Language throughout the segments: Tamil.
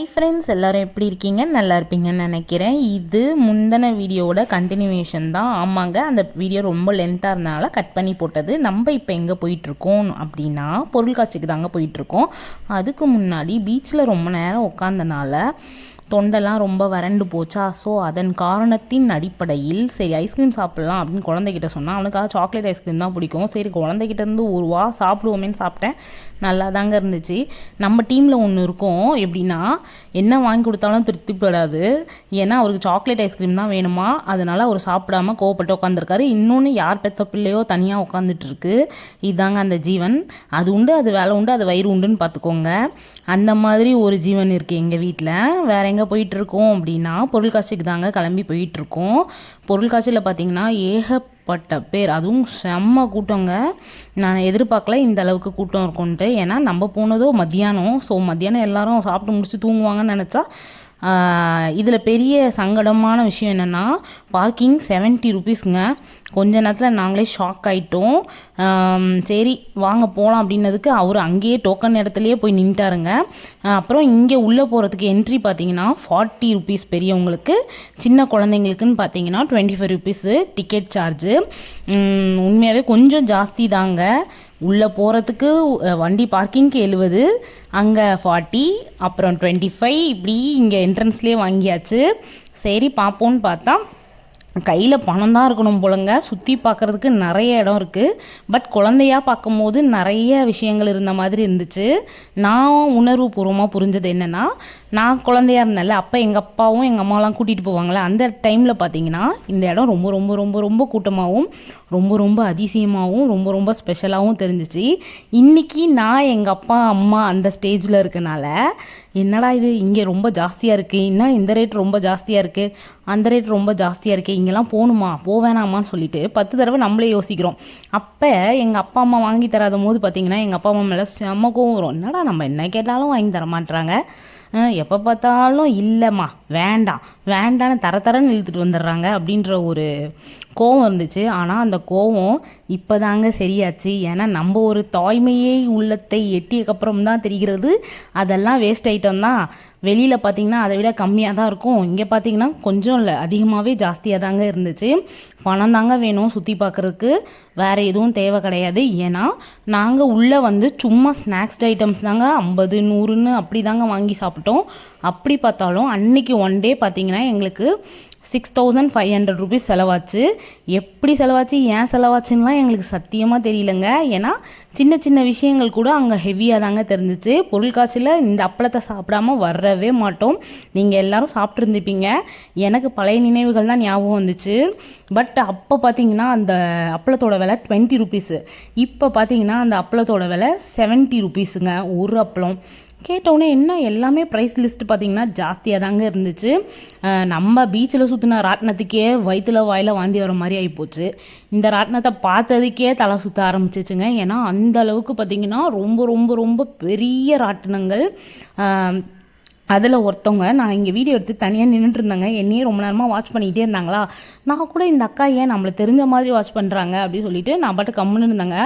ஃப்ரெண்ட்ஸ் எல்லோரும் எப்படி இருக்கீங்க? நல்லா இருப்பீங்கன்னு நினைக்கிறேன். இது முந்தின வீடியோவோட கண்டினியூவேஷன் தான். ஆமாங்க, அந்த வீடியோ ரொம்ப லென்த்தாக இருந்தனால கட் பண்ணி போட்டது. நம்ம இப்போ எங்கே போயிட்டுருக்கோம் அப்படின்னா பொருள்காட்சிக்கு தாங்க போயிட்டுருக்கோம். அதுக்கு முன்னாடி பீச்சில் ரொம்ப நேரம் உட்காந்தனால தொண்டெல்லாம் ரொம்ப வறண்டு போச்சா. ஸோ அதன் காரணத்தின் அடிப்படையில் சரி ஐஸ்கிரீம் சாப்பிட்லாம் அப்படின்னு குழந்தைகிட்ட சொன்னால் அவனுக்காக சாக்லேட் ஐஸ்கிரீம் தான் பிடிக்கும். சரி குழந்தைகிட்ட இருந்து ஒரு வா சாப்பிடுவோமேன்னு சாப்பிட்டேன். நல்லா தாங்க இருந்துச்சு. நம்ம டீமில் ஒன்று இருக்கும், எப்படின்னா என்ன வாங்கி கொடுத்தாலும் திருப்திப்படாது. ஏன்னா அவருக்கு சாக்லேட் ஐஸ்கிரீம் தான் வேணுமா, அதனால் அவர் சாப்பிடாம கோவப்பட்டு உட்காந்துருக்காரு. இன்னொன்று யார் பெற்ற பிள்ளையோ தனியாக உட்காந்துட்ருக்கு. இதாங்க அந்த ஜீவன். அது உண்டு, அது வேலை உண்டு, அது வயிறு உண்டுன்னு பார்த்துக்கோங்க. அந்த மாதிரி ஒரு ஜீவன் இருக்குது எங்கள் வீட்டில். வேற எங்கே போயிட்டுருக்கோம் அப்படின்னா பொருள்காட்சிக்கு தாங்க கிளம்பி போயிட்டுருக்கோம். பொருள்காட்சியில் பார்த்திங்கன்னா ஏகப்பட்ட பேர், அதுவும் செம்ம கூட்டங்க. நான் எதிர்பார்க்கல இந்த அளவுக்கு கூட்டம் இருக்கும்ன்ட்டு. ஏன்னா நம்ம போனதோ மத்தியானம். ஸோ மத்தியானம் எல்லோரும் சாப்பிட்டு முடிச்சு தூங்குவாங்கன்னு நினச்சா இதில் பெரிய சங்கடமான விஷயம் என்னென்னா பார்க்கிங் 70 ருபீஸுங்க. கொஞ்ச நேரத்தில் நாங்களே ஷாக் ஆகிட்டோம். சரி வாங்க போகலாம் அப்படின்னதுக்கு அவர் அங்கேயே டோக்கன் இடத்துலையே போய் நின்ட்டாருங்க. அப்புறம் இங்கே உள்ளே போகிறதுக்கு என்ட்ரி பார்த்தீங்கன்னா 40 ருபீஸ் பெரியவங்களுக்கு, சின்ன குழந்தைங்களுக்குன்னு பார்த்தீங்கன்னா 25 ருபீஸு டிக்கெட் சார்ஜு. உண்மையாகவே கொஞ்சம் ஜாஸ்தி தாங்க. உள்ளே போகிறதுக்கு வண்டி பார்க்கிங்க்கு 70, அங்கே 40, அப்புறம் 25, இப்படி இங்கே என்ட்ரன்ஸ்லேயே வாங்கியாச்சு. சரி பார்ப்போன்னு பார்த்தா கையில் பணம் தான் இருக்கணும் போலங்க. சுற்றி பார்க்குறதுக்கு நிறைய இடம் இருக்குது. பட் குழந்தையாக பார்க்கும்போது நிறைய விஷயங்கள் இருந்த மாதிரி இருந்துச்சு. நான் உணர்வுபூர்வமாக புரிஞ்சது என்னென்னா, நான் குழந்தையாக இருந்தேன்ல, அப்போ எங்கள் அப்பாவும் எங்கள் அம்மாவெலாம் கூட்டிகிட்டு போவாங்களே, அந்த டைமில் பார்த்தீங்கன்னா இந்த இடம் ரொம்ப ரொம்ப ரொம்ப ரொம்ப கூட்டமாகவும் ரொம்ப ரொம்ப அதிசயமாகவும் ரொம்ப ரொம்ப ஸ்பெஷலாகவும் தெரிஞ்சிச்சு. இன்றைக்கி நான் எங்கள் அப்பா அம்மா அந்த ஸ்டேஜில் இருக்கனால என்னடா இது இங்கே ரொம்ப ஜாஸ்தியாக இருக்குது, இன்னும் இந்த ரேட் ரொம்ப ஜாஸ்தியாக இருக்குது, அந்த ரேட் ரொம்ப ஜாஸ்தியாக இருக்குது, இங்கெல்லாம் போகணுமா போவேணாமான்னு சொல்லிட்டு 10 தடவை நம்மளே யோசிக்கிறோம். அப்போ எங்கள் அப்பா அம்மா வாங்கி தராத போது பார்த்திங்கன்னா எங்கள் அப்பா அம்மா மேலே செம்ம கோவம் வரும். என்னடா நம்ம என்ன கேட்டாலும் வாங்கி தர மாட்டுறாங்க, எப்போ பார்த்தாலும் இல்லைம்மா வேண்டாம் வேண்டான்னு தரன்னு இழுத்துட்டு வந்துடுறாங்க அப்படின்ற ஒரு கோவம் இருந்துச்சு. ஆனால் அந்த கோவம் இப்போ தாங்க சரியாச்சு. ஏன்னா நம்ம ஒரு தாய்மையை உள்ளத்தை எட்டியக்கப்புறம் தான் தெரிகிறது அதெல்லாம் வேஸ்ட் ஐட்டம் தான். வெளியில் பார்த்திங்கன்னா அதை விட கம்மியாக தான் இருக்கும், இங்கே பார்த்திங்கன்னா கொஞ்சம் இல்லை அதிகமாகவே ஜாஸ்தியாக தாங்க இருந்துச்சு. பணம் தாங்க வேணும் சுற்றி பார்க்குறதுக்கு, வேறு எதுவும் தேவை கிடையாது. ஏன்னா நாங்கள் உள்ளே வந்து சும்மா ஸ்நாக்ஸ் ஐட்டம்ஸ் தாங்க 50, 100ன்னு அப்படி தாங்க வாங்கி சாப்பிட்டோம். அப்படி பார்த்தாலும் அன்றைக்கி ஒன் டே பார்த்திங்கன்னா எங்களுக்கு 6500 ருபீஸ் செலவாச்சு. எப்படி செலவாச்சு, ஏன் செலவாச்சுன்னெலாம் எங்களுக்கு சத்தியமாக தெரியலங்க. ஏன்னா சின்ன சின்ன விஷயங்கள் கூட அங்கே ஹெவியாக தாங்க தெரிஞ்சிச்சு. பொருள்காட்சியில் இந்த அப்பளத்தை சாப்பிடாமல் வரவே மாட்டோம். நீங்கள் எல்லோரும் சாப்பிட்ருந்துப்பீங்க. எனக்கு பழைய நினைவுகள் தான் ஞாபகம் வந்துச்சு. பட் அப்போ பார்த்தீங்கன்னா அந்த அப்பளத்தோட விலை 20 ருபீஸு. இப்போ பார்த்தீங்கன்னா அந்த அப்பளத்தோட விலை 70 ருபீஸுங்க ஒரு அப்பளம். கேட்டவுடனே என்ன எல்லாமே ப்ரைஸ் லிஸ்ட் பார்த்திங்கன்னா ஜாஸ்தியாக தாங்க இருந்துச்சு. நம்ம பீச்சில் சுற்றின ராட்டினத்துக்கே வயிற்றுல வாயில் வாந்தி வர மாதிரி ஆகிப்போச்சு. இந்த ராட்டினத்தை பார்த்ததுக்கே தலை சுற்ற ஆரம்பிச்சிச்சுங்க. ஏன்னா அந்த அளவுக்கு பார்த்திங்கன்னா ரொம்ப ரொம்ப ரொம்ப பெரிய ராட்டினங்கள். அதில் ஒருத்தவங்க, நான் இங்கே வீடியோ எடுத்து தனியாக நின்றுட்டு இருந்தாங்க, என்னையே ரொம்ப நேரமாக வாட்ச் பண்ணிக்கிட்டே இருந்தாங்களா. நான் கூட இந்த அக்கா ஏன் நம்மளை தெரிஞ்ச மாதிரி வாட்ச் பண்ணுறாங்க அப்படின்னு சொல்லிட்டு நான் பாட்டு கம்முன்னு இருந்தாங்க.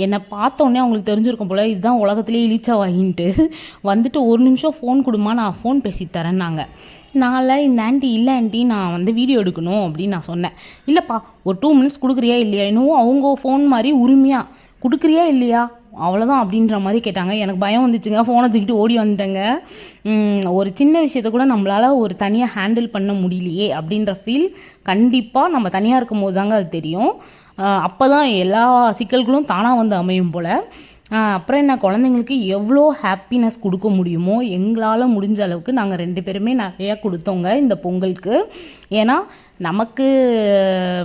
என்னை பார்த்தோன்னே அவங்களுக்கு தெரிஞ்சிருக்கும் போல் இதுதான் உலகத்துலேயே இழிச்சா வாங்கிட்டு வந்துட்டு 1 நிமிஷம் ஃபோன் கொடுமா நான் ஃபோன் பேசி தரேன்னாங்க. நான்ல இந்த ஆண்டி இல்லை ஆண்டி நான் வந்து வீடியோ எடுக்கணும் அப்படின்னு நான் சொன்னேன். இல்லைப்பா ஒரு 2 மினிட்ஸ் கொடுக்குறியா இல்லையா, இன்னும் அவங்க ஃபோன் மாதிரி உரிமையாக கொடுக்குறியா இல்லையா அவ்வளோதான் அப்படின்ற மாதிரி கேட்டாங்க. எனக்கு பயம் வந்துச்சுங்க, ஃபோனை தூக்கிட்டு ஓடி வந்துட்டேங்க. ஒரு சின்ன விஷயத்த கூட நம்மளால் ஒரு தனியாக ஹேண்டில் பண்ண முடியலையே அப்படின்ற ஃபீல் கண்டிப்பாக நம்ம தனியாக இருக்கும் போது தாங்க அது தெரியும். அப்போ தான் எல்லா சிக்கல்களும் தானாக வந்து அமையும் போல். அப்புறம் என்ன, குழந்தைங்களுக்கு எவ்வளோ ஹாப்பினஸ் கொடுக்க முடியுமோ எங்களால் முடிஞ்ச அளவுக்கு நாங்கள் 2 பேருமே நிறையா கொடுத்தோங்க இந்த பொங்கலுக்கு. ஏன்னா நமக்கு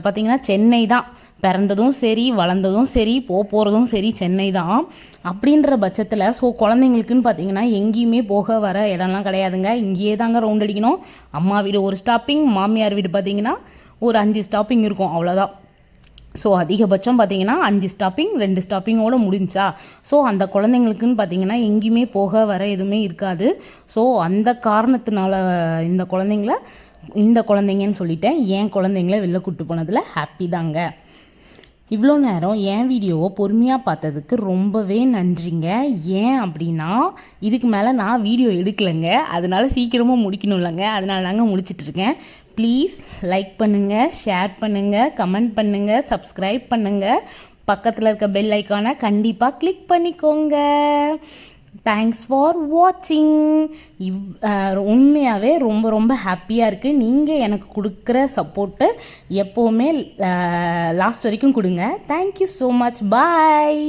பார்த்திங்கன்னா சென்னை தான், பிறந்ததும் சரி வளர்ந்ததும் சரி போகிறதும் சரி சென்னை தான். அப்படின்ற பட்சத்தில் ஸோ குழந்தைங்களுக்குன்னு பார்த்தீங்கன்னா எங்கேயுமே போக வர இடம்லாம் கிடையாதுங்க. இங்கேயே தாங்க ரவுண்ட் அடிக்கணும். அம்மா வீடு ஒரு ஸ்டாப்பிங், மாமியார் வீடு பார்த்திங்கன்னா ஒரு 5 ஸ்டாப்பிங் இருக்கும், அவ்வளோதான். ஸோ அதிகபட்சம் பார்த்திங்கன்னா 5 ஸ்டாப்பிங் 2 ஸ்டாப்பிங்கோடு முடிஞ்சா. ஸோ அந்த குழந்தைங்களுக்குன்னு பார்த்திங்கன்னா எங்கேயுமே போக வர எதுவுமே இருக்காது. ஸோ அந்த காரணத்தினால இந்த குழந்தைங்கன்னு சொல்லிட்டேன், என் குழந்தைங்கள வெளில கூப்பிட்டு போனதில் ஹாப்பி தாங்க. இவ்வளோ நேரம் என் வீடியோவை பொறுமையாக பார்த்ததுக்கு ரொம்பவே நன்றிங்க. ஏன் அப்படின்னா இதுக்கு மேலே நான் வீடியோ எடுக்கலைங்க, அதனால சீக்கிரமாக முடிக்கணும்லங்க, அதனால தாங்க முடிச்சிட்ருக்கேன். ப்ளீஸ் லைக் பண்ணுங்கள், ஷேர் பண்ணுங்கள், கமெண்ட் பண்ணுங்கள், சப்ஸ்கிரைப் பண்ணுங்கள். பக்கத்தில் இருக்க பெல் ஐக்கானை கண்டிப்பாக கிளிக் பண்ணிக்கோங்க. தேங்க்ஸ் ஃபார் வாட்சிங். உண்மையாகவே ரொம்ப ரொம்ப ஹாப்பியாக இருக்குது. நீங்கள் எனக்கு கொடுக்குற சப்போர்ட்டு எப்போவுமே லாஸ்ட் வரைக்கும் கொடுங்க. Thank you so much. பாய்.